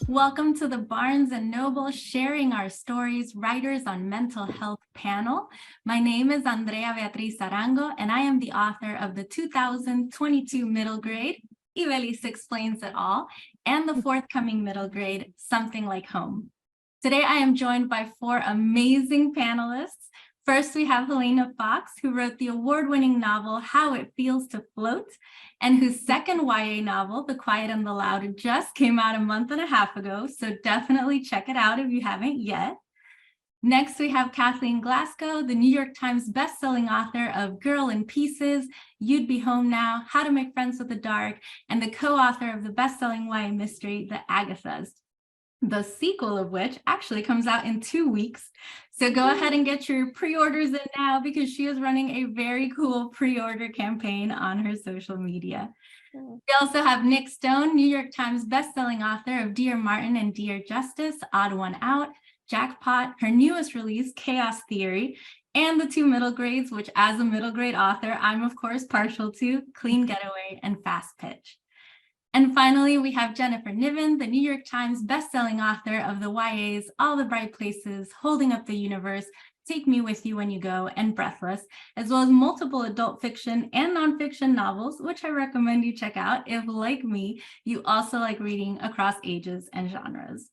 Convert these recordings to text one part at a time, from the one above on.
Welcome to the Barnes & Noble Sharing Our Stories Writers on Mental Health panel. My name is Andrea Beatriz Arango, and I am the author of the 2022 middle grade, Iveliz Explains It All, and the forthcoming middle grade, Something Like Home. Today, I am joined by four amazing panelists. First, we have Helena Fox, who wrote the award-winning novel, How It Feels to Float, and whose second YA novel, The Quiet and the Loud, just came out a month and a half ago, so definitely check it out if you haven't yet. Next, we have Kathleen Glasgow, the New York Times bestselling author of Girl in Pieces, You'd Be Home Now, How to Make Friends with the Dark, and the co-author of the bestselling YA mystery, The Agathas, the sequel of which actually comes out in 2 weeks. So go ahead and get your pre-orders in now because she is running a very cool pre-order campaign on her social media. We also have Nic Stone, New York Times bestselling author of Dear Martin and Dear Justice, Odd One Out, Jackpot, her newest release, Chaos Theory, and the two middle grades, which as a middle grade author, I'm of course partial to, Clean Getaway and Fast Pitch. And finally, we have Jennifer Niven, the New York Times bestselling author of the YAs, All the Bright Places, Holding Up the Universe, Take Me With You When You Go, and Breathless, as well as multiple adult fiction and nonfiction novels, which I recommend you check out if, like me, you also like reading across ages and genres.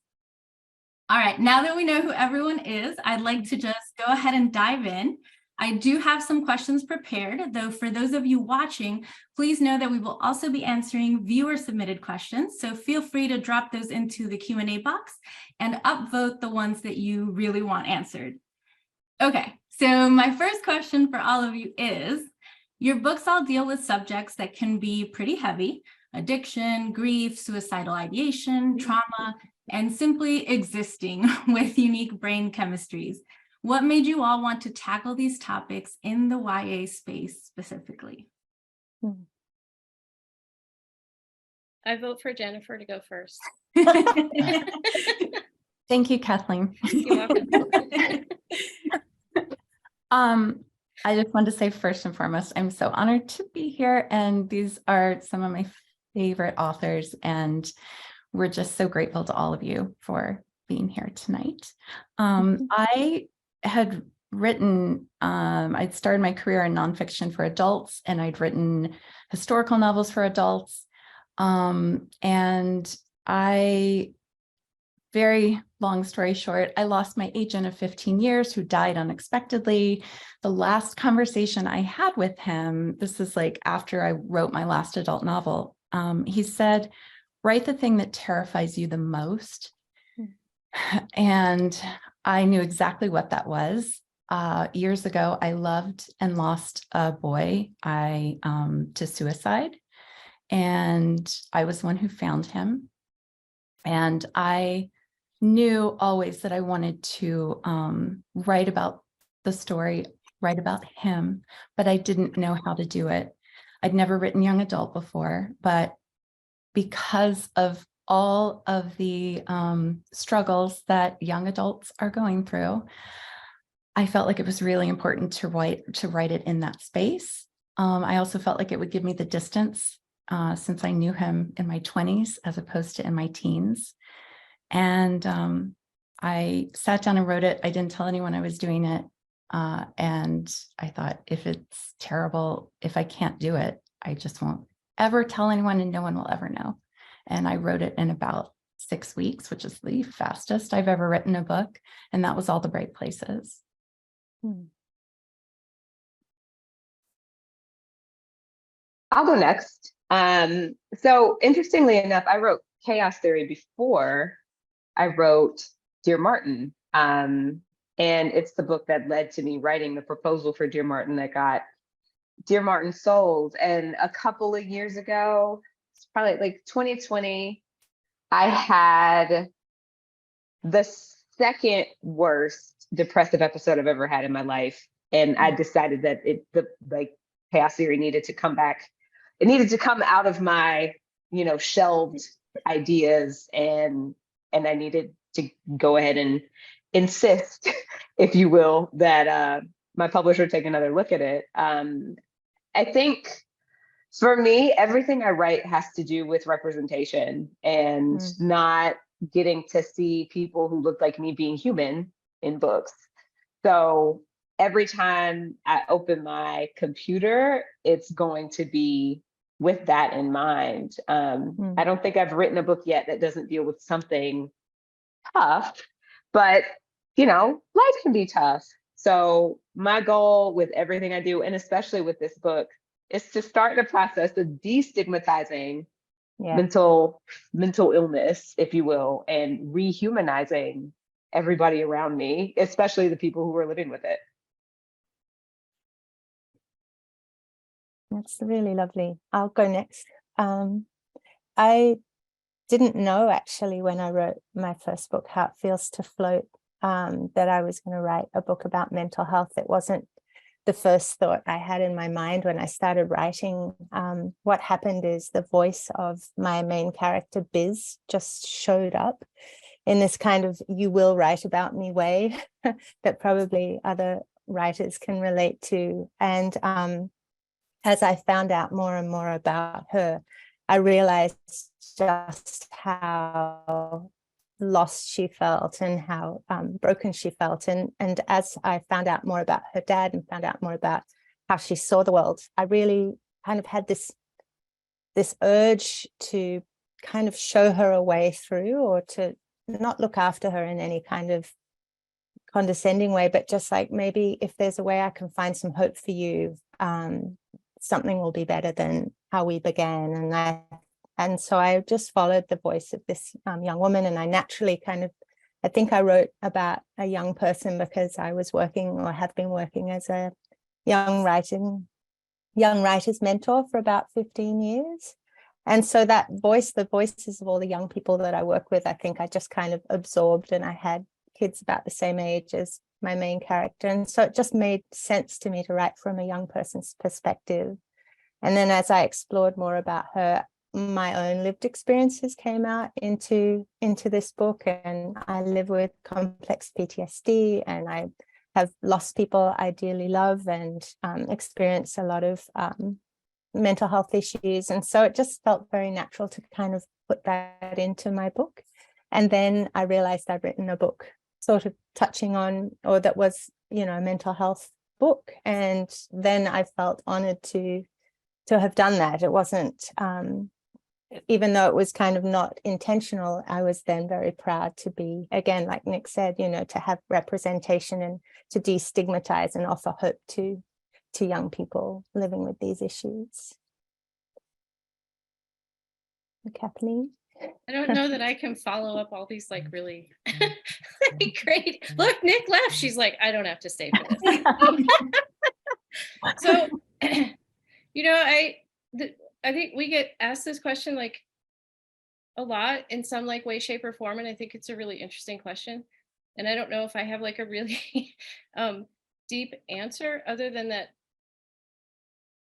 All right, now that we know who everyone is, I'd like to just go ahead and dive in. I do have some questions prepared, though for those of you watching, please know that we will also be answering viewer-submitted questions, so feel free to drop those into the Q&A box and upvote the ones that you really want answered. Okay, so my first question for all of you is, your books all deal with subjects that can be pretty heavy: addiction, grief, suicidal ideation, trauma, and simply existing with unique brain chemistries. What made you all want to tackle these topics in the YA space specifically? I vote for Jennifer to go first. Thank you, Kathleen. You're welcome. I just want to say first and foremost, I'm so honored to be here, and these are some of my favorite authors, and we're just so grateful to all of you for being here tonight. I had written, I'd started my career in nonfiction for adults, and I'd written historical novels for adults. And very long story short, I lost my agent of 15 years who died unexpectedly. The last conversation I had with him, this is like after I wrote my last adult novel, he said, write the thing that terrifies you the most. And I knew exactly what that was. Years ago, I loved and lost a boy to suicide. And I was one who found him. And I knew always that I wanted to write about the story, write about him, but I didn't know how to do it. I'd never written young adult before, but because of all of the struggles that young adults are going through, I felt like it was really important to write it in that space. I also felt like it would give me the distance since I knew him in my 20s as opposed to in my teens. And I sat down and wrote it. I didn't tell anyone I was doing it. And I thought, if it's terrible, if I can't do it, I just won't ever tell anyone, and no one will ever know. And I wrote it in about 6 weeks, which is the fastest I've ever written a book. And that was All the Bright Places. I'll go next. So interestingly enough, I wrote Chaos Theory before I wrote Dear Martin. And it's the book that led to me writing the proposal for Dear Martin that got Dear Martin sold. And a couple of years ago, it's probably like 2020, I had the second worst depressive episode I've ever had in my life. And I decided that the Chaos Theory needed to come back. It needed to come out of my, shelved ideas, and I needed to go ahead and insist, if you will, that my publisher take another look at it. I think for me, everything I write has to do with representation and not getting to see people who look like me being human in books. So every time I open my computer, it's going to be with that in mind. I don't think I've written a book yet that doesn't deal with something tough, but life can be tough. So my goal with everything I do, and especially with this book, is to start the process of destigmatizing mental illness, if you will, and rehumanizing everybody around me, especially the people who are living with it. That's really lovely. I'll go next. I didn't know actually when I wrote my first book, How It Feels to Float, that I was going to write a book about mental health. It wasn't the first thought I had in my mind when I started writing. What happened is the voice of my main character, Biz, just showed up in this kind of "you will write about me" way that probably other writers can relate to. And as I found out more and more about her, I realized just how lost she felt and how broken she felt. And as I found out more about her dad and found out more about how she saw the world, I really kind of had this urge to kind of show her a way through, or to not look after her in any kind of condescending way, but just like, maybe if there's a way I can find some hope for you, something will be better than how we began. And so I just followed the voice of this young woman, and I naturally I think I wrote about a young person because I was working, or have been working, as a young writer's mentor for about 15 years. And so that voice, the voices of all the young people that I work with, I think I just kind of absorbed, and I had kids about the same age as my main character. And so it just made sense to me to write from a young person's perspective. And then as I explored more about her, my own lived experiences came out into this book. And I live with complex PTSD, and I have lost people I dearly love, and experienced a lot of mental health issues. And so it just felt very natural to kind of put that into my book. And then I realized I'd written a book sort of touching on, or that was, a mental health book. And then I felt honored to have done that. It wasn't, even though it was kind of not intentional, I was then very proud to be, again, like Nic said, to have representation and to destigmatize and offer hope to young people living with these issues. Kathleen? I don't know that I can follow up all these like really great. Look, Nic left. She's like, I don't have to stay for this. So, I think we get asked this question like a lot in some like way, shape, or form, and I think it's a really interesting question. And I don't know if I have like a really deep answer, other than that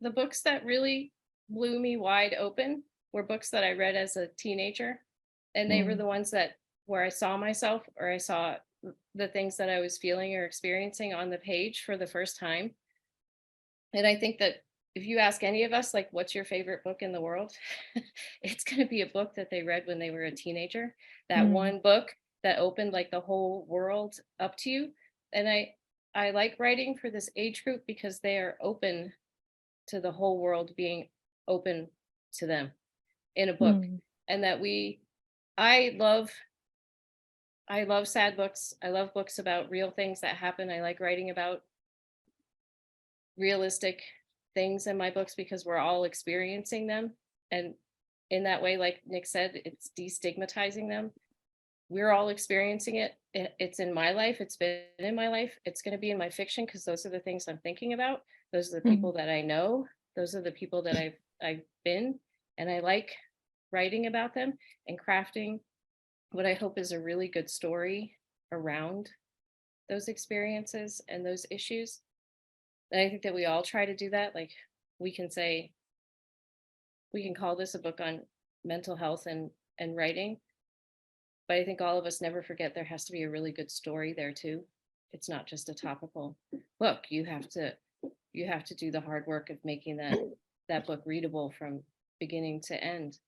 the books that really blew me wide open were books that I read as a teenager, and they were the ones where I saw myself, or I saw the things that I was feeling or experiencing on the page for the first time. And I think that if you ask any of us, like, what's your favorite book in the world? It's going to be a book that they read when they were a teenager. That one book that opened like the whole world up to you. And I like writing for this age group because they are open to the whole world being open to them in a book. And that I love sad books. I love books about real things that happen. I like writing about realistic things in my books because we're all experiencing them. And in that way, like Nic said, it's destigmatizing them. We're all experiencing it. It's in my life. It's been in my life. It's going to be in my fiction because those are the things I'm thinking about. Those are the people that I know. Those are the people that I've been. And I like writing about them and crafting what I hope is a really good story around those experiences and those issues. And I think that we all try to do that. Like, we can call this a book on mental health and writing, but I think all of us never forget there has to be a really good story there too. It's not just a topical book. You have to do the hard work of making that book readable from beginning to end.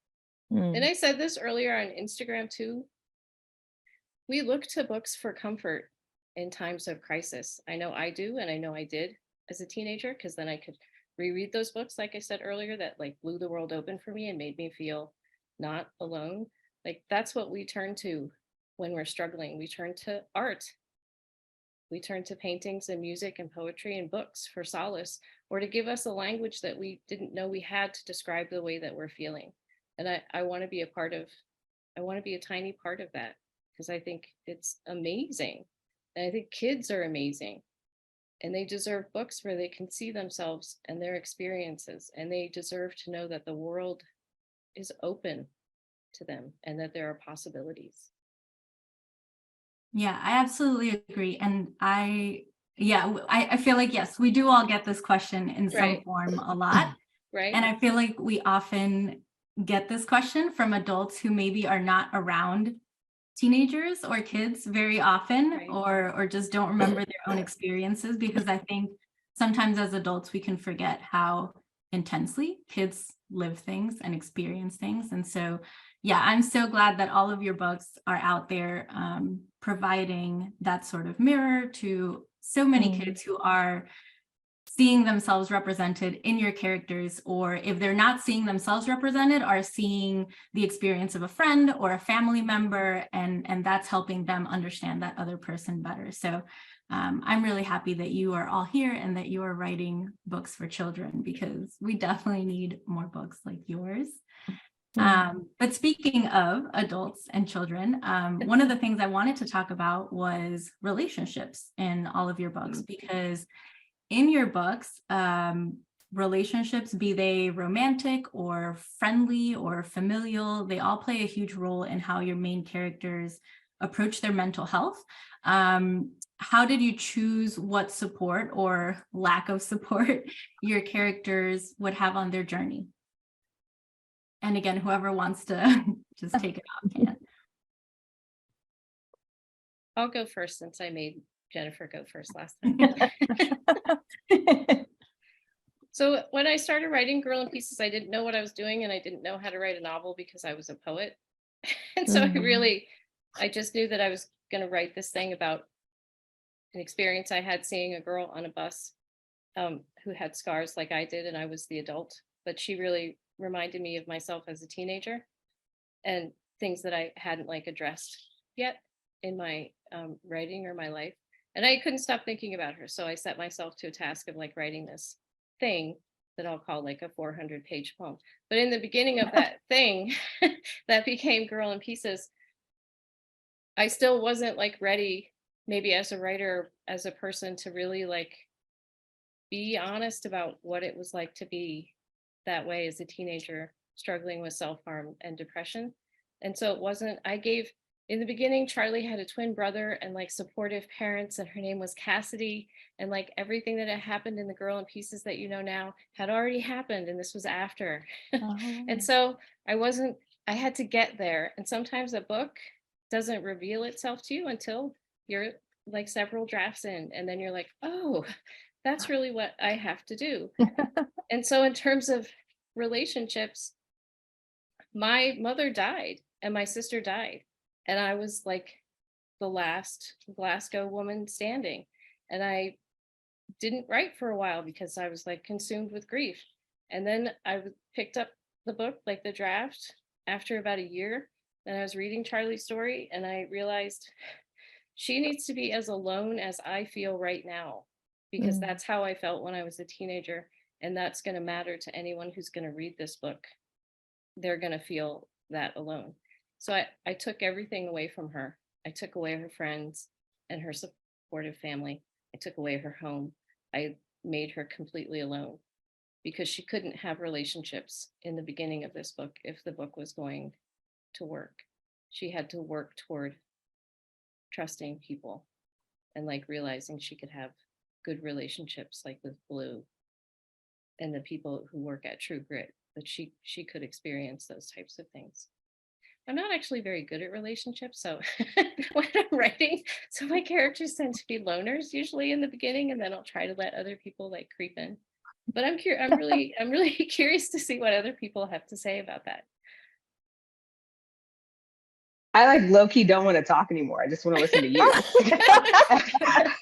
And I said this earlier on Instagram too. we look to books for comfort in times of crisis. I know I do, and I know I did as a teenager, because then I could reread those books, like I said earlier, that like blew the world open for me and made me feel not alone. Like that's what we turn to when we're struggling. We turn to art. We turn to paintings and music and poetry and books for solace, or to give us a language that we didn't know we had to describe the way that we're feeling. And I want to be I want to be a tiny part of that, because I think it's amazing. And I think kids are amazing. And they deserve books where they can see themselves and their experiences. And they deserve to know that the world is open to them and that there are possibilities. Yeah, I absolutely agree. And I feel like, yes, we do all get this question in some Right. form a lot. Right. And I feel like we often get this question from adults who maybe are not around teenagers or kids very often, Right. or just don't remember their own experiences, because I think sometimes as adults we can forget how intensely kids live things and experience things. And so, yeah, I'm so glad that all of your books are out there providing that sort of mirror to so many kids who are seeing themselves represented in your characters, or if they're not seeing themselves represented, are seeing the experience of a friend or a family member, and that's helping them understand that other person better. So I'm really happy that you are all here and that you are writing books for children, because we definitely need more books like yours. But speaking of adults and children, one of the things I wanted to talk about was relationships in all of your books, because in your books, relationships, be they romantic or friendly or familial, they all play a huge role in how your main characters approach their mental health. How did you choose what support or lack of support your characters would have on their journey? And again, whoever wants to just take it off can. I'll go first, since I made Jennifer go first last time. So when I started writing Girl in Pieces, I didn't know what I was doing, and I didn't know how to write a novel because I was a poet. And so I just knew that I was going to write this thing about an experience I had seeing a girl on a bus who had scars like I did, and I was the adult, but she really reminded me of myself as a teenager and things that I hadn't like addressed yet in my writing or my life. And I couldn't stop thinking about her. So I set myself to a task of like writing this thing that I'll call like a 400-page poem. But in the beginning of that thing that became Girl in Pieces, I still wasn't like ready, maybe as a writer, as a person, to really like be honest about what it was like to be that way as a teenager, struggling with self-harm and depression. And so it wasn't, in the beginning, Charlie had a twin brother and like supportive parents, and her name was Cassidy. And like everything that had happened in the Girl in Pieces that you know now had already happened, and this was after. And so I had to get there. And sometimes a book doesn't reveal itself to you until you're like several drafts in, and then you're like, oh, that's really what I have to do. And so in terms of relationships, my mother died and my sister died. And I was like the last Glasgow woman standing. And I didn't write for a while because I was like consumed with grief. And then I picked up the book, like the draft, after about a year. And I was reading Charlie's story, and I realized she needs to be as alone as I feel right now, because that's how I felt when I was a teenager. And that's going to matter to anyone who's going to read this book. They're going to feel that alone. So I took everything away from her. I took away her friends and her supportive family. I took away her home. I made her completely alone, because she couldn't have relationships in the beginning of this book if the book was going to work. She had to work toward trusting people and like realizing she could have good relationships, like with Blue and the people who work at True Grit, that she could experience those types of things. I'm not actually very good at relationships, so when I'm writing, so my characters tend to be loners usually in the beginning, and then I'll try to let other people like creep in. But I'm really curious to see what other people have to say about that. I like low-key don't want to talk anymore. I just want to listen to you. I'm just gonna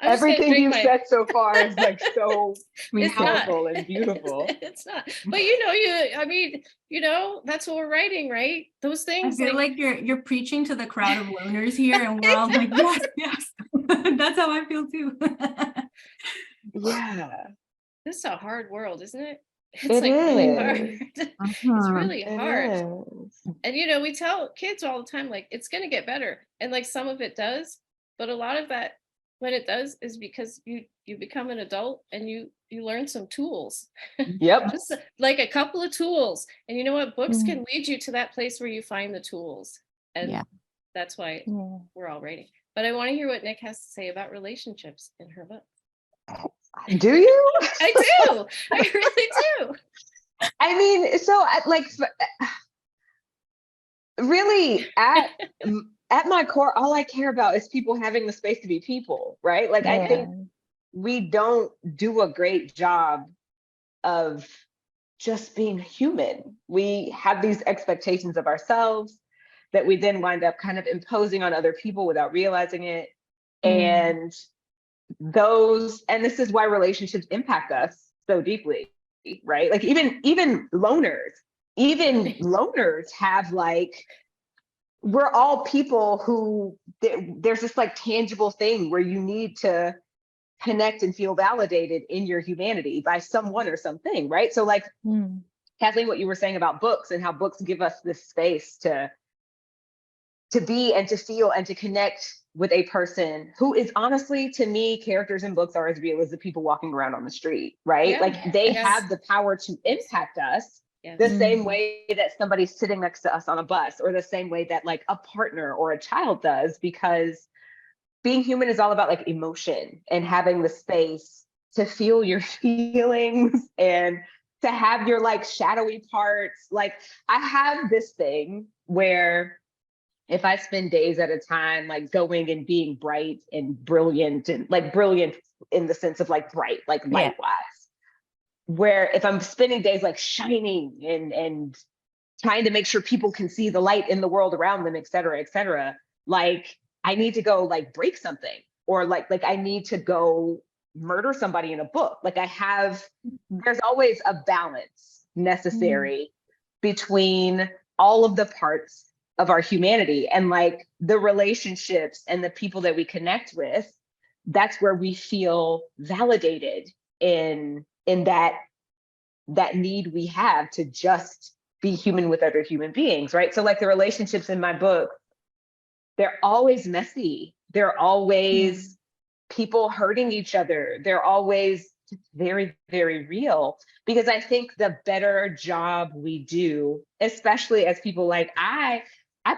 Everything drink you've my- said so far is like so It's not. powerful and beautiful. It's not. But you know, I mean, you know, that's what we're writing, right? Those I things feel like you're preaching to the crowd of loners here, and we're all like, yes, yes. That's how I feel too. Yeah, this is a hard world, isn't it? It's it like really is. hard. It's Mhm. really It hard. is. And you know, we tell kids all the time, like, it's gonna get better. And like some of it does, but a lot of that, when it does, is because you become an adult and you learn some tools. Yep. Just like a couple of tools. And you know what? Books Mm. can lead you to that place where you find the tools. And Yeah. that's why Yeah. we're all writing. But I want to hear what Nic has to say about relationships in her book. Do you? I do. I really do. I mean, so like, really, at my core, all I care about is people having the space to be people, right? Like, I think we don't do a great job of just being human. We have these expectations of ourselves that we then wind up kind of imposing on other people without realizing it. And this is why relationships impact us so deeply, right? Like even loners have like, we're all people who there's this like tangible thing where you need to connect and feel validated in your humanity by someone or something, right? So like, Kathleen, what you were saying about books and how books give us this space to be and to feel and to connect with a person who is, honestly, to me, characters in books are as real as the people walking around on the street, right? Yeah. Like they Yes. have the power to impact us Yes. the same way that somebody's sitting next to us on a bus, or the same way that like a partner or a child does, because being human is all about like emotion and having the space to feel your feelings and to have your like shadowy parts. Like I have this thing where if I spend days at a time like going and being bright and brilliant, and like brilliant in the sense of like bright, like light wise, where if I'm spending days like shining and trying to make sure people can see the light in the world around them, et cetera, like I need to go like break something, or like I need to go murder somebody in a book. Like there's always a balance necessary between all of the parts of our humanity, and like the relationships and the people that we connect with. That's where we feel validated in that need we have to just be human with other human beings, right? So like the relationships in my book, they're always messy. They're always people hurting each other. They're always very, very real, because I think the better job we do, especially as people, like I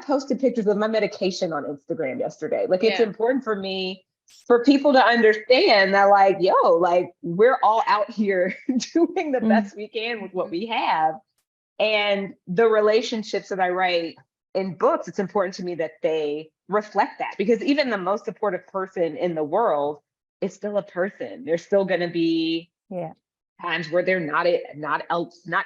posted pictures of my medication on Instagram yesterday. Like it's important for me, for people to understand that like, yo, like we're all out here doing the best we can with what we have. And the relationships that I write in books, it's important to me that they reflect that, because even the most supportive person in the world is still a person. There's still going to be times where they're not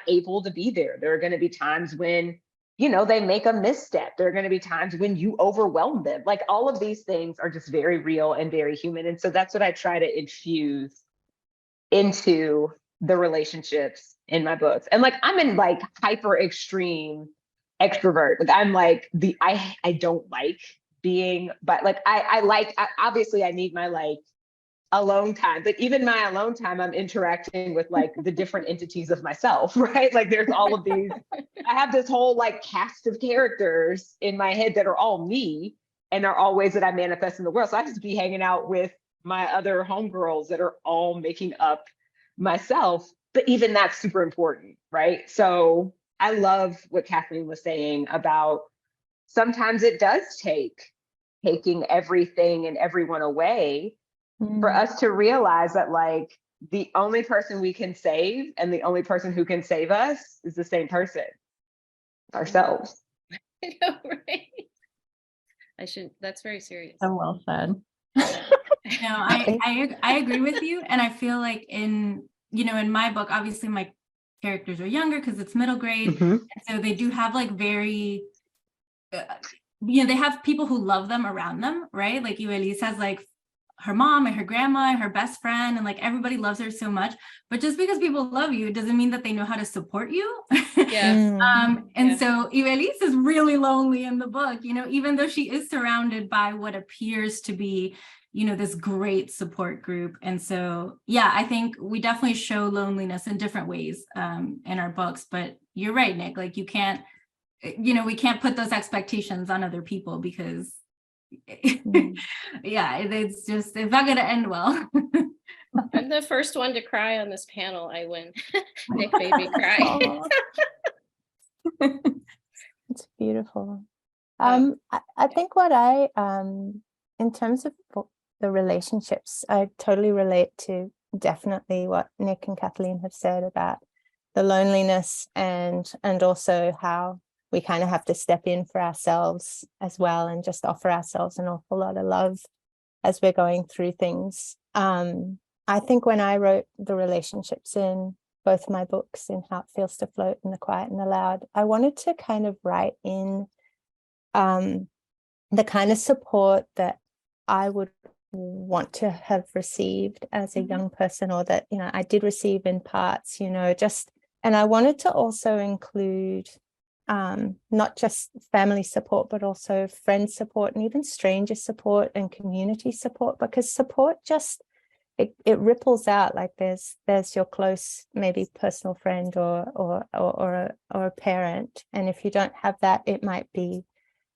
able to be there. There are going to be times when, you know, they make a misstep. There are going to be times when you overwhelm them. Like all of these things are just very real and very human. And so that's what I try to infuse into the relationships in my books. And like I'm in like hyper extreme extrovert. Like I'm like I don't like being, but like I obviously I need my like alone time, but even my alone time, I'm interacting with like the different entities of myself, right? Like there's all of these, I have this whole like cast of characters in my head that are all me and are all ways that I manifest in the world. So I just be hanging out with my other homegirls that are all making up myself. But even that's super important, right? So I love what Kathleen was saying about sometimes it does take taking everything and everyone away for us to realize that like the only person we can save and the only person who can save us is the same person, ourselves. I know, right? That's very serious. So well said. No, I agree with you. And I feel like in my book, obviously my characters are younger because it's middle grade. And so they do have like very they have people who love them around them, right? Like Iveliz has like her mom and her grandma and her best friend, and like everybody loves her so much. But just because people love you doesn't mean that they know how to support you. Yeah. And so Iveliz is really lonely in the book, even though she is surrounded by what appears to be, this great support group. And so, yeah, I think we definitely show loneliness in different ways in our books. But you're right, Nic, like we can't put those expectations on other people, because yeah, it's not going to end well. I'm the first one to cry on this panel. I win. Nic made me cry. It's beautiful. I think what in terms of the relationships, I totally relate to definitely what Nic and Kathleen have said about the loneliness, and also how we kind of have to step in for ourselves as well, and just offer ourselves an awful lot of love as we're going through things. I think when I wrote the relationships in both my books, in How It Feels to Float and The Quiet and the Loud, I wanted to kind of write in the kind of support that I would want to have received as a young person, or that, I did receive in parts, and I wanted to also include not just family support, but also friend support, and even stranger support and community support, because support just, it ripples out. Like there's your close, maybe personal friend or a parent, and if you don't have that, it might be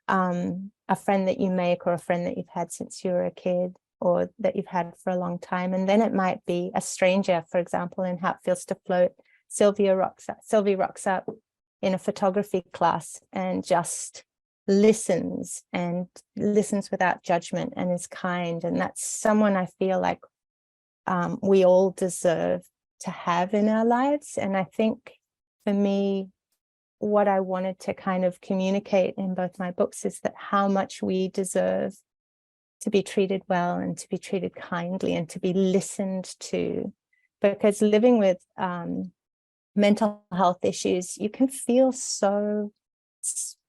a friend that you make, or a friend that you've had since you were a kid, or that you've had for a long time. And then it might be a stranger. For example, in How It Feels to Float, Sylvie rocks up in a photography class and just listens without judgment, and is kind. And that's someone I feel like we all deserve to have in our lives. And I think for me, what I wanted to kind of communicate in both my books is that how much we deserve to be treated well, and to be treated kindly, and to be listened to. Because living with mental health issues, you can feel so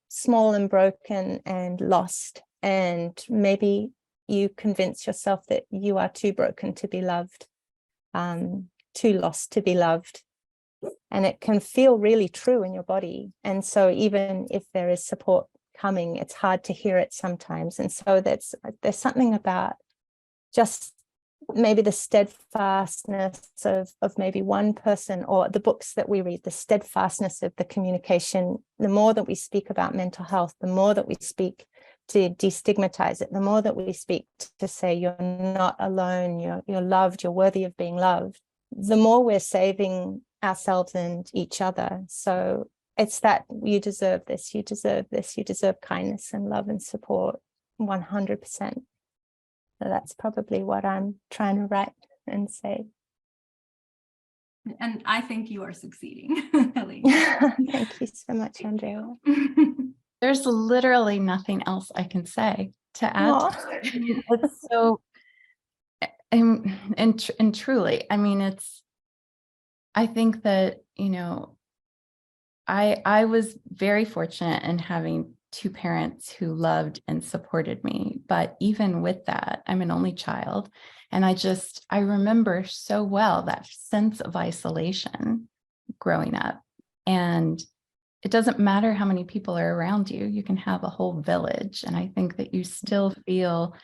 small and broken and lost, and maybe you convince yourself that you are too broken to be loved, too lost to be loved, and it can feel really true in your body. And so even if there is support coming, it's hard to hear it sometimes. And so there's something about just maybe the steadfastness of maybe one person, or the books that we read, the steadfastness of the communication. The more that we speak about mental health, the more that we speak to destigmatize it, the more that we speak to say you're not alone, you're loved, you're worthy of being loved, the more we're saving ourselves and each other. So it's that you deserve this, you deserve this, you deserve kindness and love and support 100%. So that's probably what I'm trying to write and say. And I think you are succeeding, Helena. Thank you so much, Andrea. There's literally nothing else I can say to add. It's so, and truly, I mean, I think that, I was very fortunate in having two parents who loved and supported me. But even with that, I'm an only child. And I remember so well that sense of isolation growing up. And it doesn't matter how many people are around you, you can have a whole village. And I think that you still feel,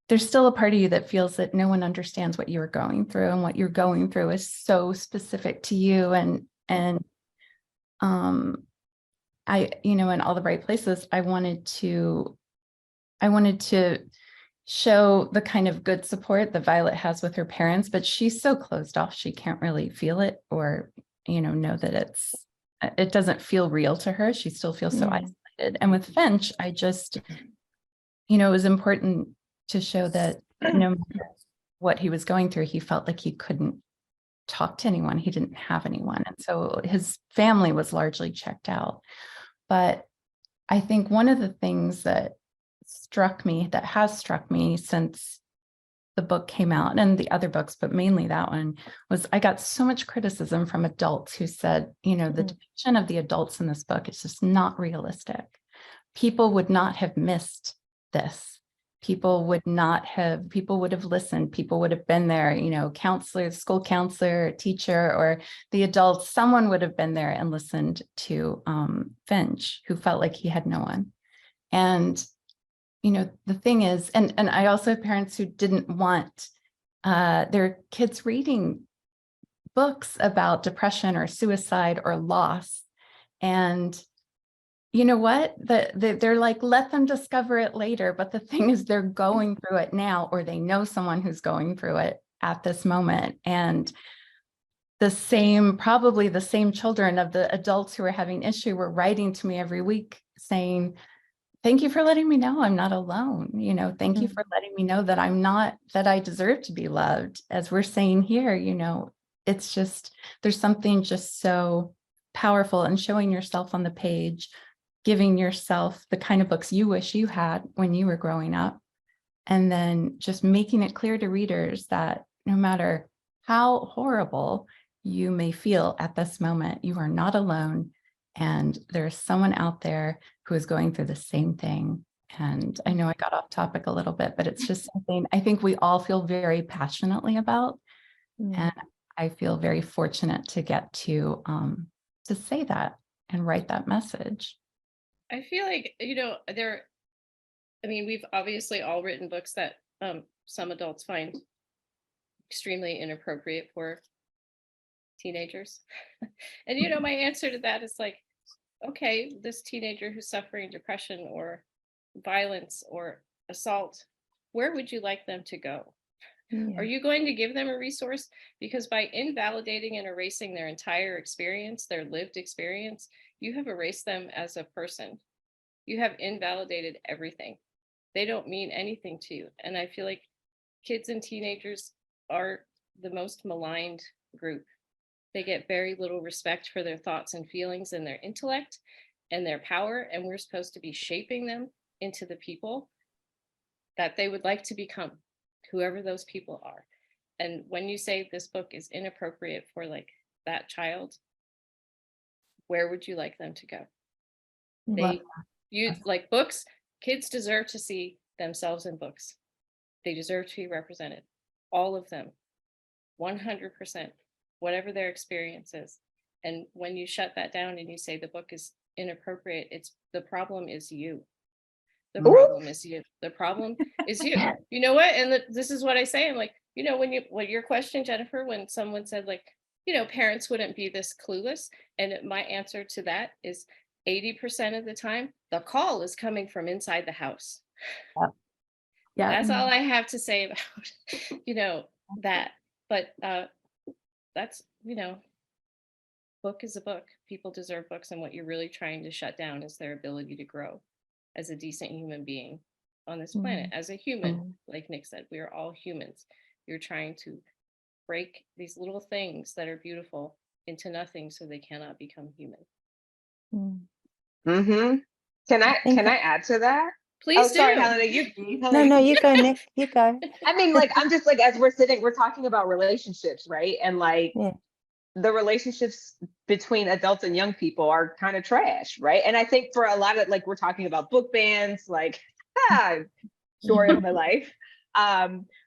there's still a part of you that feels that no one understands what you're going through, and what you're going through is so specific to you. And I, in all the right places, I wanted to show the kind of good support that Violet has with her parents, but she's so closed off, she can't really feel it, or, know that it doesn't feel real to her. She still feels so isolated. And with Finch, I just, it was important to show that no matter what he was going through, he felt like he couldn't talk to anyone. He didn't have anyone. And so his family was largely checked out. But I think one of the things that has struck me since the book came out, and the other books, but mainly that one, was I got so much criticism from adults who said, the depiction of the adults in this book is just not realistic. people would not have missed this. People would have listened. People would have been there, counselor, school counselor, teacher, or the adults, someone would have been there and listened to Finch, who felt like he had no one. And, the thing is, and I also have parents who didn't want their kids reading books about depression or suicide or loss. And you know what? They're like, let them discover it later. But the thing is, they're going through it now, or they know someone who's going through it at this moment. And probably the same children of the adults who are having issue were writing to me every week saying, thank you for letting me know I'm not alone. Thank you for letting me know that I deserve to be loved. As we're saying here, it's just, there's something just so powerful, and showing yourself on the page, giving yourself the kind of books you wish you had when you were growing up, and then just making it clear to readers that no matter how horrible you may feel at this moment, you are not alone, and there's someone out there who is going through the same thing. And I know I got off topic a little bit, but it's just something I think we all feel very passionately about. And I feel very fortunate to get to say that and write that message. I feel like, we've obviously all written books that some adults find extremely inappropriate for teenagers. And, my answer to that is like, okay, this teenager who's suffering depression or violence or assault, where would you like them to go? Yeah. Are you going to give them a resource? Because by invalidating and erasing their entire experience, their lived experience, you have erased them as a person. You have invalidated everything. They don't mean anything to you. And I feel like kids and teenagers are the most maligned group. They get very little respect for their thoughts and feelings and their intellect and their power. And we're supposed to be shaping them into the people that they would like to become, whoever those people are. And when you say this book is inappropriate for like that child, where would you like them to go? You like books. Kids deserve to see themselves in books. They deserve to be represented. All of them, 100%, whatever their experience is. And when you shut that down and you say the book is inappropriate, the problem is you. The problem is you. The problem is you. You know what? And this is what I say. I'm like, when your question, Jennifer, when someone said like, parents wouldn't be this clueless. And my answer to that is 80% of the time, the call is coming from inside the house. Yeah. That's all I have to say about, that. But that's, book is a book. People deserve books. And what you're really trying to shut down is their ability to grow as a decent human being on this planet, as a human. Like Nic said, we are all humans. You're trying to break these little things that are beautiful into nothing so they cannot become human. Can I add to that? Please do. Sorry, Helena, No, you go, Nic, you go. I mean, like, I'm just like, as we're talking about relationships, right? And like, the relationships between adults and young people are kind of trash, right? And I think for a lot of, like, we're talking about book bans, like, story of my life.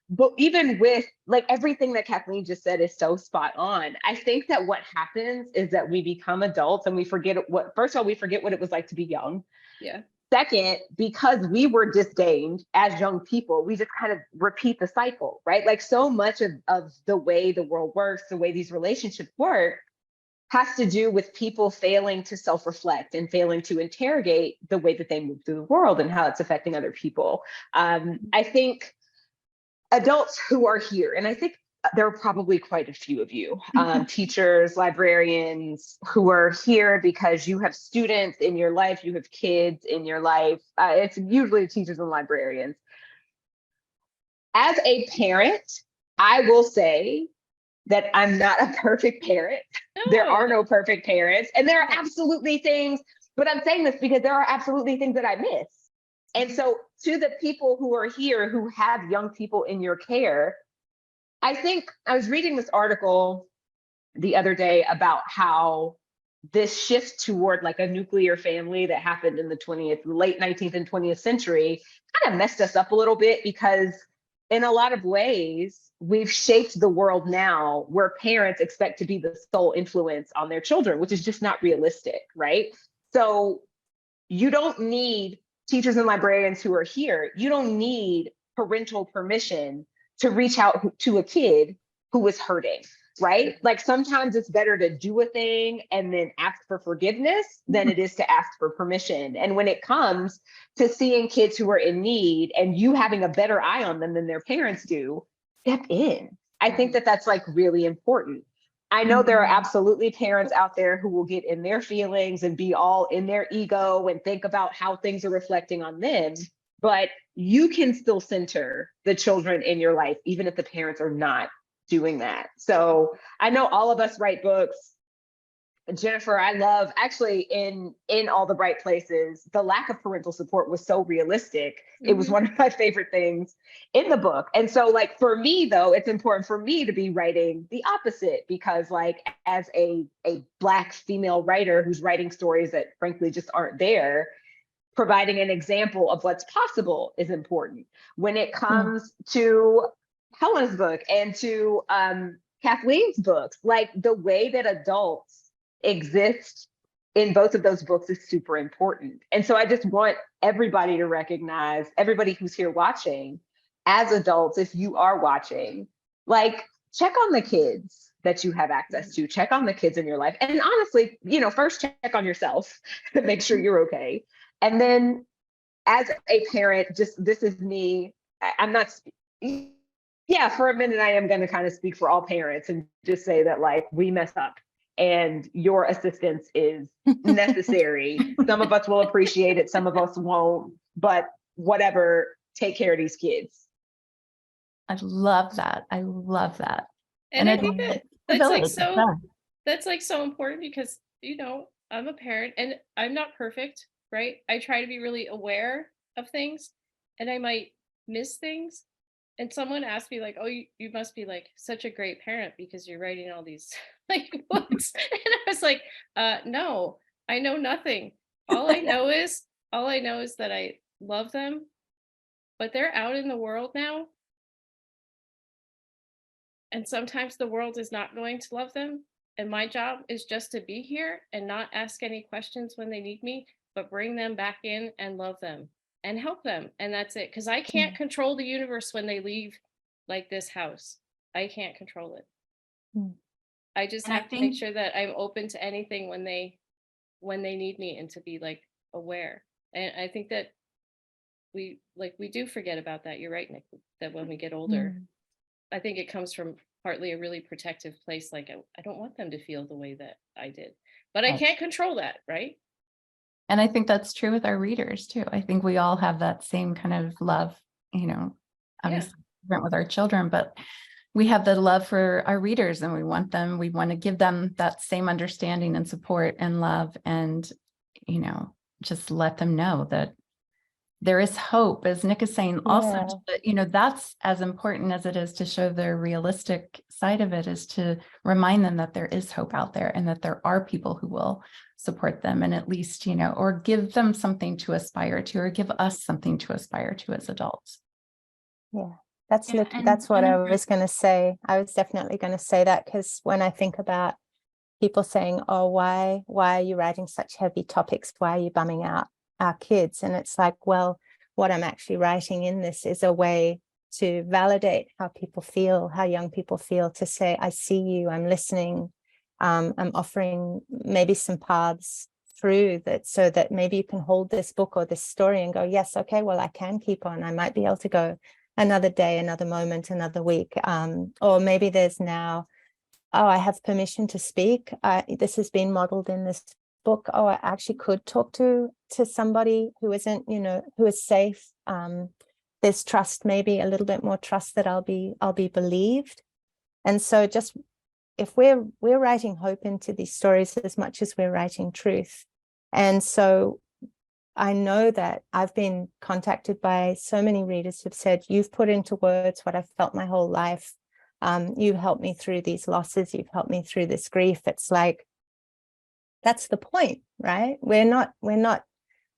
But even with like everything that Kathleen just said is so spot on. I think that what happens is that we become adults and we forget first of all, we forget what it was like to be young. Yeah. Second, because we were disdained as young people, we just kind of repeat the cycle, right? Like so much of the way the world works, the way these relationships work, has to do with people failing to self-reflect and failing to interrogate the way that they move through the world and how it's affecting other people. I think adults who are here, and I think there are probably quite a few of you, teachers, librarians who are here because you have students in your life, you have kids in your life. It's usually teachers and librarians. As a parent, I will say that I'm not a perfect parent. No. There are no perfect parents, and there are absolutely things, but I'm saying this because there are absolutely things that I miss. And so to the people who are here who have young people in your care, I think I was reading this article the other day about how this shift toward like a nuclear family that happened in the late 19th and 20th century kind of messed us up a little bit, because in a lot of ways, we've shaped the world now where parents expect to be the sole influence on their children, which is just not realistic, right? So you don't need teachers and librarians who are here. You don't need parental permission to reach out to a kid who is hurting, right? Like sometimes it's better to do a thing and then ask for forgiveness than it is to ask for permission. And when it comes to seeing kids who are in need and you having a better eye on them than their parents do, step in. I think that that's like really important. I know there are absolutely parents out there who will get in their feelings and be all in their ego and think about how things are reflecting on them, but you can still center the children in your life, even if the parents are not doing that. So I know all of us write books. Jennifer, I love actually in All the Bright Places, the lack of parental support was so realistic. It was one of my favorite things in the book. And so like for me though, it's important for me to be writing the opposite, because like as a Black female writer who's writing stories that frankly just aren't there, providing an example of what's possible is important. When it comes to Helena's book and to Kathleen's books, like the way that adults exist in both of those books is super important. And so I just want everybody to recognize, everybody who's here watching, as adults, if you are watching, like check on the kids that you have access to, check on the kids in your life. And honestly, you know, first check on yourself to make sure you're okay. And then as a parent, just this is me, I'm not, yeah, for a minute, I am going to kind of speak for all parents and just say that like we mess up and your assistance is necessary. Some of us will appreciate it, some of us won't, but whatever, take care of these kids. I love that. I love that. And I think that that's like so important, because, you know, I'm a parent and I'm not perfect, right? I try to be really aware of things and I might miss things. And someone asked me like, oh, you must be like such a great parent because you're writing all these like books. And I was like, no, I know nothing. All I know is that I love them, but they're out in the world now. And sometimes the world is not going to love them. And my job is just to be here and not ask any questions when they need me, but bring them back in and love them and help them. And that's it. Because I can't control the universe when they leave like this house. I can't control it. I just have to make sure that I'm open to anything when they need me, and to be like aware. And I think that we do forget about that. You're right, Nic, that when we get older, I think it comes from partly a really protective place. Like I don't want them to feel the way that I did, but I can't control that, right? And I think that's true with our readers too. I think we all have that same kind of love, you know, obviously different with our children, but we have the love for our readers, and we want to give them that same understanding and support and love, and, you know, just let them know that there is hope, as Nic is saying also, but, you know, that's as important as it is to show the realistic side of it, is to remind them that there is hope out there and that there are people who will support them, and at least, you know, or give them something to aspire to, or give us something to aspire to as adults. Yeah, that's what I was going to say. I was definitely going to say that, because when I think about people saying, oh, why are you writing such heavy topics? Why are you bumming out our kids? And it's like, well, what I'm actually writing in this is a way to validate how people feel, how young people feel, to say, I see you, I'm listening, I'm offering maybe some paths through that, so that maybe you can hold this book or this story and go, yes, okay, well, I can keep on. I might be able to go another day, another moment, another week. Or maybe there's now, oh, I have permission to speak. This has been modeled in this book. Oh, I actually could talk to somebody who isn't, you know, who is safe. There's trust, maybe a little bit more trust that I'll be believed. And so just, if we're writing hope into these stories as much as we're writing truth. And so I know that I've been contacted by so many readers who've said, you've put into words what I've felt my whole life. You helped me through these losses. You've helped me through this grief. It's like, that's the point, right? We're not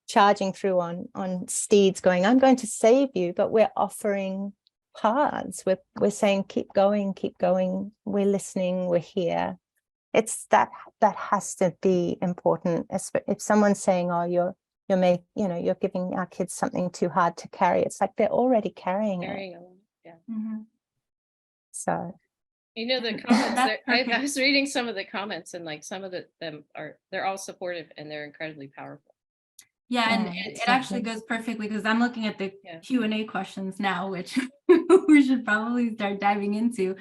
charging through on steeds going, I'm going to save you, but we're offering paths. We're saying, keep going, we're listening, we're here. It's that has to be important. If someone's saying, oh, you're giving our kids something too hard to carry, it's like they're already carrying it. Yeah. Mhm. So The comments That's I perfect. was reading some of the comments, and like some of they're all supportive and they're incredibly powerful. Yeah, and yeah, it actually goes perfectly because I'm looking at the Yeah. Q&A questions now, which we should probably start diving into.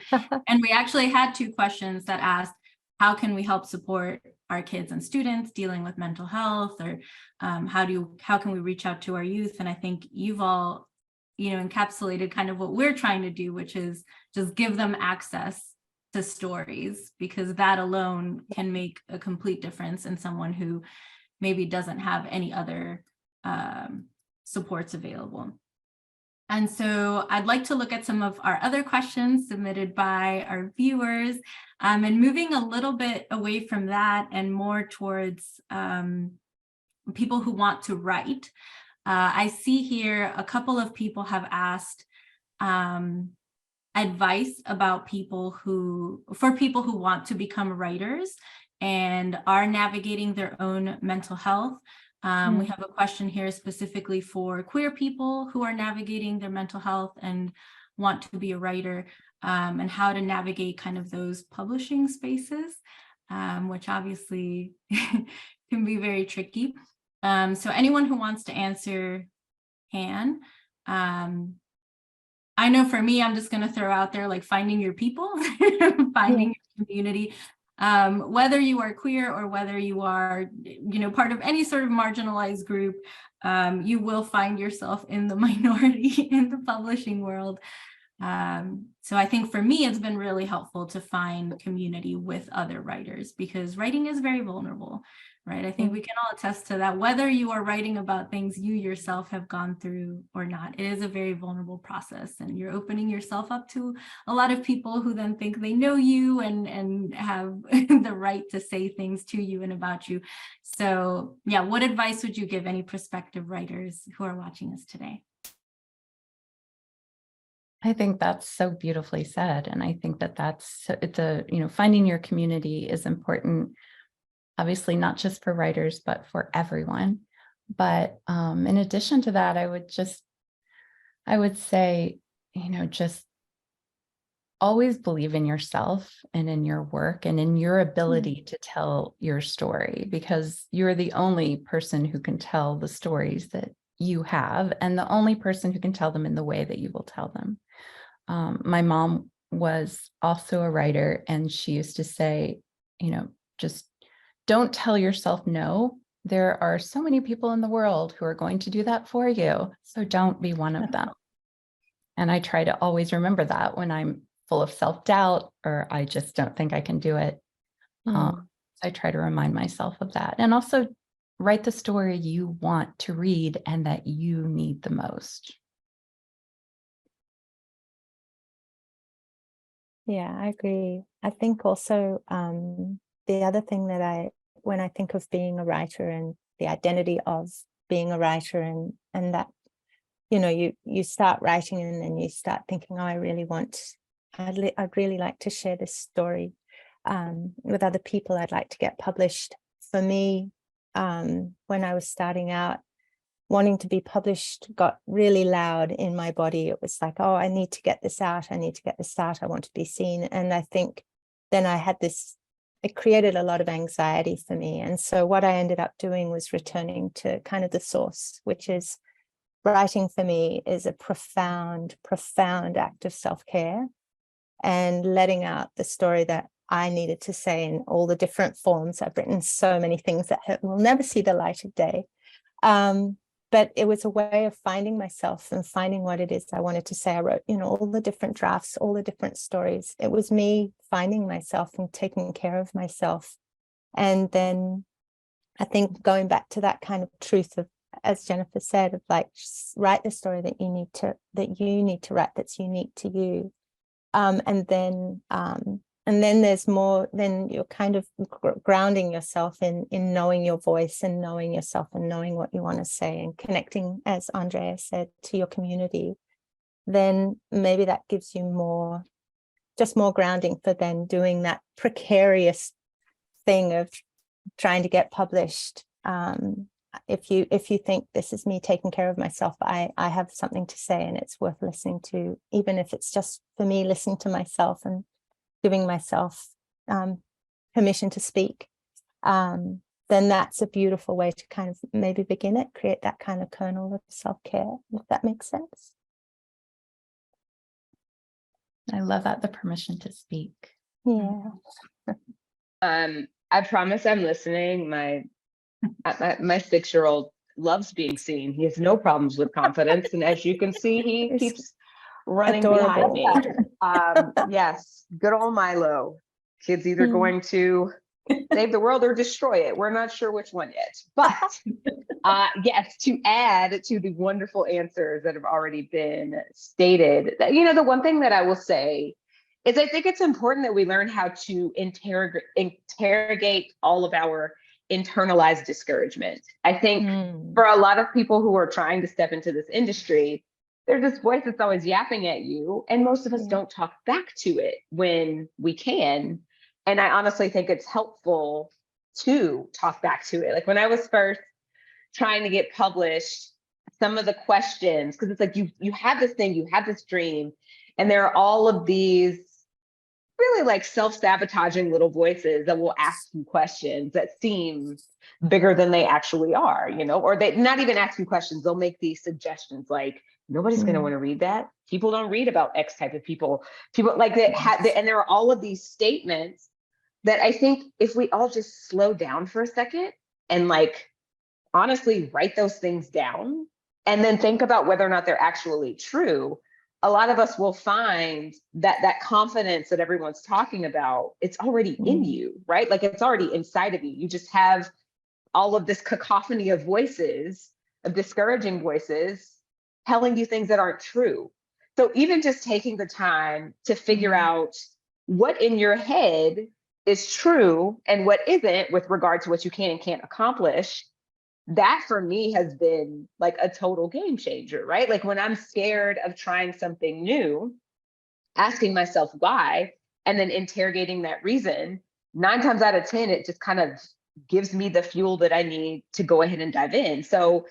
And we actually had 2 questions that asked, how can we help support our kids and students dealing with mental health, or how can we reach out to our youth? And I think you've all, encapsulated kind of what we're trying to do, which is just give them access to stories, because that alone can make a complete difference in someone who maybe doesn't have any other supports available. And so I'd like to look at some of our other questions submitted by our viewers, and moving a little bit away from that and more towards people who want to write. I see here a couple of people have asked advice about people who want to become writers and are navigating their own mental health. We have a question here specifically for queer people who are navigating their mental health and want to be a writer, and how to navigate kind of those publishing spaces, which obviously can be very tricky. So anyone who wants to answer can. I know for me, I'm just going to throw out there, like, finding your people, finding your community, whether you are queer or whether you are, part of any sort of marginalized group, you will find yourself in the minority in the publishing world. So I think for me, it's been really helpful to find community with other writers, because writing is very vulnerable, right? I think we can all attest to that, whether you are writing about things you yourself have gone through or not. It is a very vulnerable process, and you're opening yourself up to a lot of people who then think they know you and have the right to say things to you and about you. So yeah, what advice would you give any prospective writers who are watching us today? I think that's so beautifully said. And I think finding your community is important, obviously, not just for writers, but for everyone. But in addition to that, I would say, just always believe in yourself and in your work and in your ability to tell your story, because you're the only person who can tell the stories that you have, and the only person who can tell them in the way that you will tell them. My mom was also a writer, and she used to say, just don't tell yourself no. There are so many people in the world who are going to do that for you, so don't be one of them. And I try to always remember that when I'm full of self-doubt or I just don't think I can do it. I try to remind myself of that, and also write the story you want to read and that you need the most. Yeah, I agree. I think also the other thing that when I think of being a writer and the identity of being a writer, and that, you start writing and then you start thinking, oh, I'd really like to share this story with other people. I'd like to get published. For me, when I was starting out, wanting to be published got really loud in my body. It was like, oh, I need to get this out. I want to be seen. And I think then it created a lot of anxiety for me. And so what I ended up doing was returning to kind of the source, which is writing for me is a profound, profound act of self-care, and letting out the story that I needed to say in all the different forms. I've written so many things that will never see the light of day. But it was a way of finding myself and finding what it is I wanted to say. I wrote, all the different drafts, all the different stories. It was me finding myself and taking care of myself. And then I think going back to that kind of truth of, as Jennifer said, of like, write the story that you need to write, that's unique to you. And and then there's more, then you're kind of grounding yourself in knowing your voice and knowing yourself and knowing what you want to say and connecting, as Andrea said, to your community. Then maybe that gives you more, just more grounding for then doing that precarious thing of trying to get published. If you think this is me taking care of myself, I have something to say and it's worth listening to, even if it's just for me listening to myself and giving myself permission to speak, then that's a beautiful way to kind of maybe begin it, create that kind of kernel of self-care, if that makes sense. I love that, the permission to speak. Yeah. I promise I'm listening. My 6-year-old loves being seen. He has no problems with confidence, and as you can see, he It's keeps running adorable. behind me. Yes, good old Milo. Kid's either going to save the world or destroy it. We're not sure which one yet. But yes, to add to the wonderful answers that have already been stated, that, the one thing that I will say is I think it's important that we learn how to interrogate all of our internalized discouragement. I think for a lot of people who are trying to step into this industry, there's this voice that's always yapping at you, and most of us don't talk back to it when we can. And I honestly think it's helpful to talk back to it. Like when I was first trying to get published, some of the questions, because it's like you have this thing, you have this dream, and there are all of these really like self-sabotaging little voices that will ask you questions that seem bigger than they actually are, or they not even ask you questions. They'll make these suggestions like, nobody's going to want to read that. People don't read about X type of people like that. And there are all of these statements that I think if we all just slow down for a second and like honestly write those things down and then think about whether or not they're actually true, a lot of us will find that confidence that everyone's talking about, it's already in you, right? Like it's already inside of you. You just have all of this cacophony of voices, of discouraging voices, telling you things that aren't true. So even just taking the time to figure out what in your head is true and what isn't with regard to what you can and can't accomplish, that for me has been like a total game changer, right? Like when I'm scared of trying something new, asking myself why, and then interrogating that reason, 9 times out of 10, it just kind of gives me the fuel that I need to go ahead and dive in. So,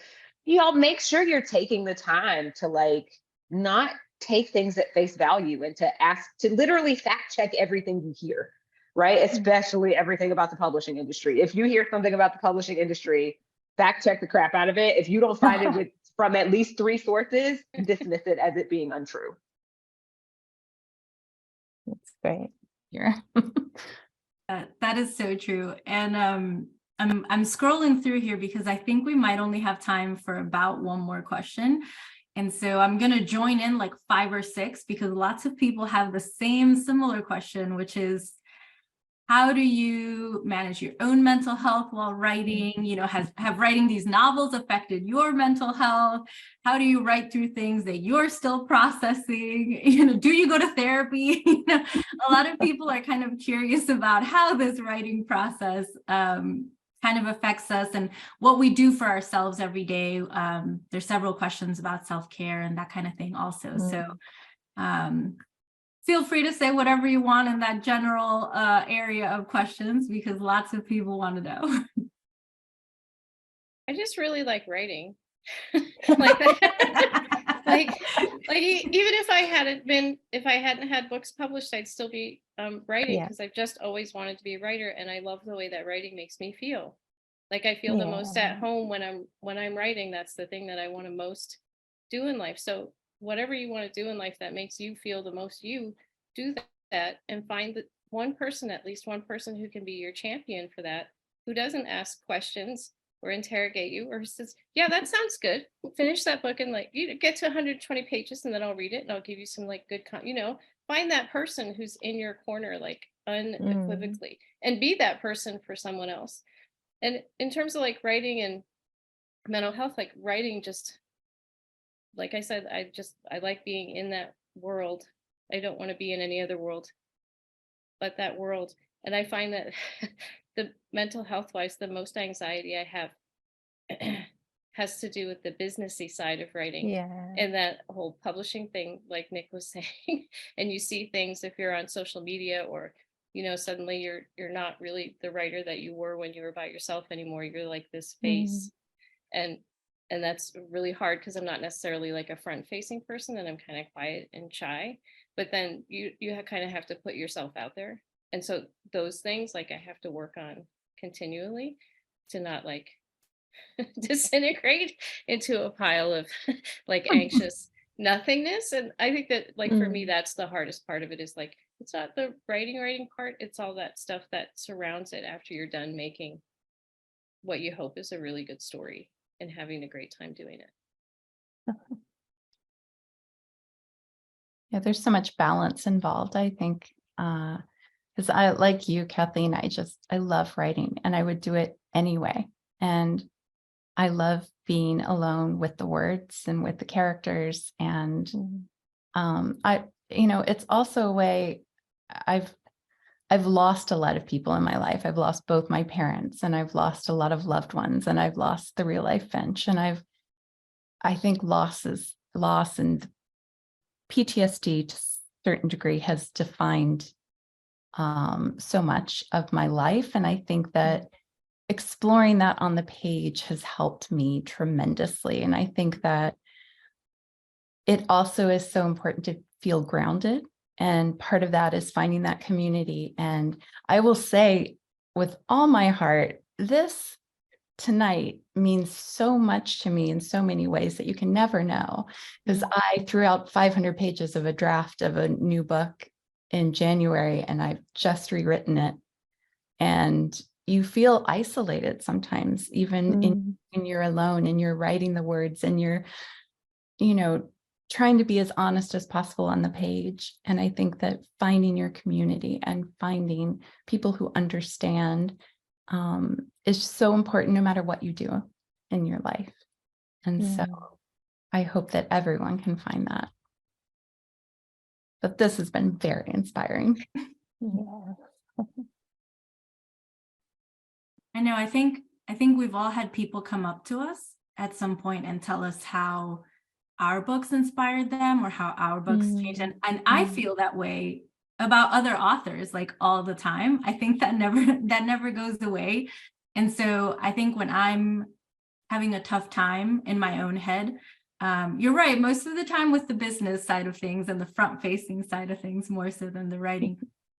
make sure you're taking the time to like not take things at face value and to literally fact check everything you hear, right? Especially everything about the publishing industry. If you hear something about the publishing industry, fact check the crap out of it. If you don't find it from at least 3 sources, dismiss it as it being untrue. That's great. Yeah. That is so true. And I'm scrolling through here because I think we might only have time for about one more question. And so I'm going to join in like 5 or 6 because lots of people have the similar question, which is, how do you manage your own mental health while writing? Have writing these novels affected your mental health? How do you write through things that you're still processing? Do you go to therapy? A lot of people are kind of curious about how this writing process kind of affects us and what we do for ourselves every day. There's several questions about self-care and that kind of thing also. So feel free to say whatever you want in that general area of questions because lots of people want to know. I just really like writing. like even if I hadn't had books published, I'd still be writing because I've just always wanted to be a writer, and I love the way that writing makes me feel. Like I feel the most at home when I'm writing. That's the thing that I want to most do in life. So whatever you want to do in life that makes you feel the most you, do that and find that at least one person who can be your champion for that, who doesn't ask questions or interrogate you or says, yeah, that sounds good. Finish that book and like you get to 120 pages and then I'll read it and I'll give you some like good, find that person who's in your corner, like unequivocally, and be that person for someone else. And in terms of like writing and mental health, like writing just, like I said, I like being in that world. I don't want to be in any other world. but that world. And I find that the mental health wise, the most anxiety I have has to do with the businessy side of writing. Yeah. And that whole publishing thing, like Nic was saying, and you see things if you're on social media, or suddenly you're not really the writer that you were when you were by yourself anymore. You're like this face. And that's really hard, because I'm not necessarily like a front facing person, and I'm kind of quiet and shy, but then you kind of have to put yourself out there. And so those things, like, I have to work on continually to not like disintegrate into a pile of like anxious nothingness. And I think that, like, for me, that's the hardest part of it, is like, it's not the writing part, it's all that stuff that surrounds it after you're done making what you hope is a really good story and having a great time doing it. Yeah, there's so much balance involved, I think, because I, like you, Kathleen, I love writing, and I would do it anyway. And I love being alone with the words and with the characters. And it's also a way. I've lost a lot of people in my life. I've lost both my parents, and I've lost a lot of loved ones, and I've lost the real life Finch. And I think loss and PTSD to a certain degree has defined so much of my life. And I think that exploring that on the page has helped me tremendously. And I think that it also is so important to feel grounded. And part of that is finding that community. And I will say with all my heart, this tonight means so much to me in so many ways that you can never know, because I threw out 500 pages of a draft of a new book in January, and I've just rewritten it. And you feel isolated sometimes, even when you're alone and you're writing the words, and you're, trying to be as honest as possible on the page. And I think that finding your community and finding people who understand is so important, no matter what you do in your life. And so I hope that everyone can find that. But this has been very inspiring. Yeah. I know, I think we've all had people come up to us at some point and tell us how our books inspired them, or how our books changed. And I feel that way about other authors, like, all the time. I think that never goes away. And so I think when I'm having a tough time in my own head, you're right, most of the time with the business side of things and the front facing side of things, more so than the writing.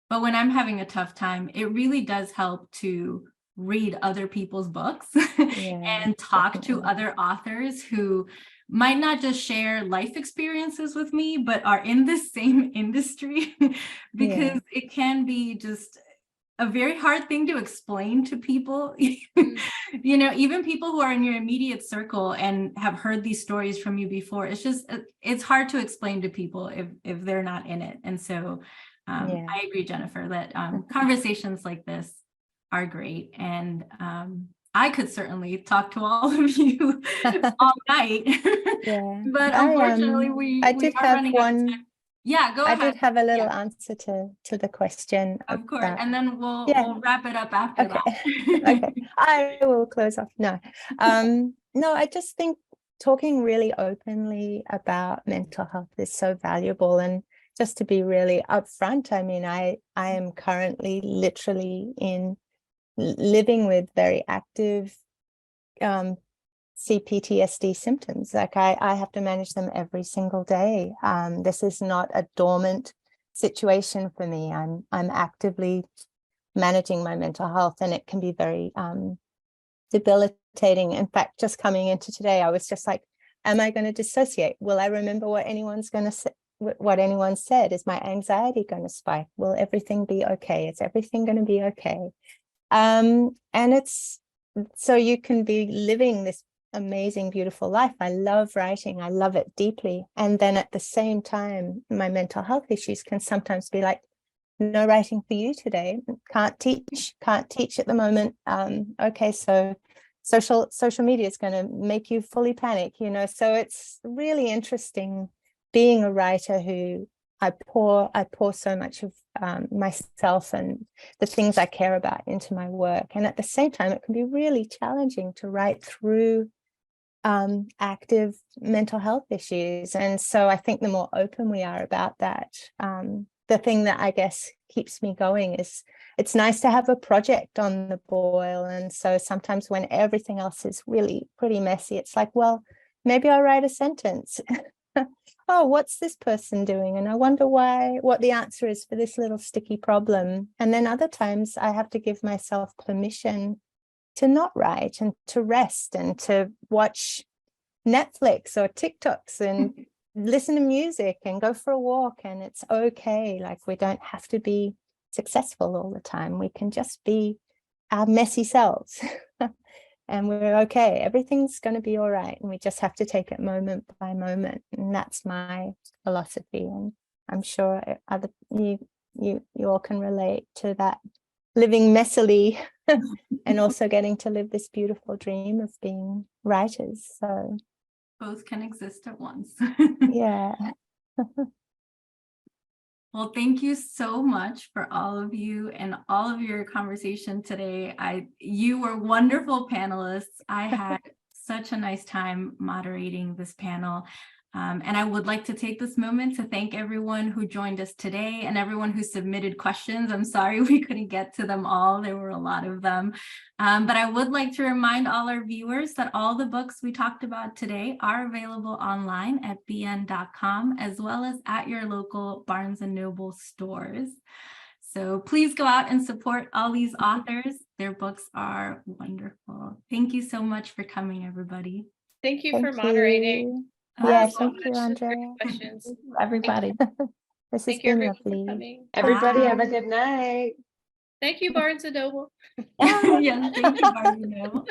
But when I'm having a tough time, it really does help to read other people's books and talk to other authors who might not just share life experiences with me, but are in the same industry, because it can be just a very hard thing to explain to people. Even people who are in your immediate circle and have heard these stories from you before, it's hard to explain to people if they're not in it. And so I agree, Jennifer, that conversations like this are great. And I could certainly talk to all of you all night. But unfortunately, I did have one. Yeah, go ahead. I did have a little answer to the question. Of course, and then we'll wrap it up after that. Okay, I will close off. No, no, I just think talking really openly about mental health is so valuable. And just to be really upfront, I mean, I am currently literally living with very active CPTSD symptoms. Like I have to manage them every single day. This is not a dormant situation for me. I'm actively managing my mental health, and it can be very debilitating. In fact, just coming into today, I was just like, am I going to dissociate? Will I remember what anyone's going to say? What anyone said? Is my anxiety going to spike? Will everything be okay? Is everything going to be okay? And it's so you can be living this amazing, beautiful life. I love writing. I love it deeply. And then at the same time, my mental health issues can sometimes be like, no writing for you today. Can't teach at the moment. Okay, so social media is going to make you fully panic, So it's really interesting being a writer who I pour so much of myself and the things I care about into my work. And at the same time, it can be really challenging to write through active mental health issues. And so I think the more open we are about that, the thing that I guess keeps me going is it's nice to have a project on the boil. And so sometimes when everything else is really pretty messy, it's like, well, maybe I'll write a sentence. Oh, what's this person doing? And I wonder what the answer is for this little sticky problem. And then other times I have to give myself permission to not write and to rest and to watch Netflix or TikToks and listen to music and go for a walk. And it's okay. Like, we don't have to be successful all the time. We can just be our messy selves. And we're okay. Everything's going to be all right. And we just have to take it moment by moment. And that's my philosophy. And I'm sure you all can relate to that, living messily and also getting to live this beautiful dream of being writers. So both can exist at once. yeah. Well, thank you so much for all of you and all of your conversation today. You were wonderful panelists. I had such a nice time moderating this panel. And I would like to take this moment to thank everyone who joined us today and everyone who submitted questions. I'm sorry we couldn't get to them all. There were a lot of them. But I would like to remind all our viewers that all the books we talked about today are available online at bn.com, as well as at your local Barnes & Noble stores. So please go out and support all these authors. Their books are wonderful. Thank you so much for coming, everybody. Thank you for moderating. Yeah, So thank you, much. Andrea. Great questions. Everybody. This has Thank you, been everyone, for lovely. coming. Everybody have a Bye. good night. Thank you, Barnes & Noble. Yes, thank you, Barnes & Noble.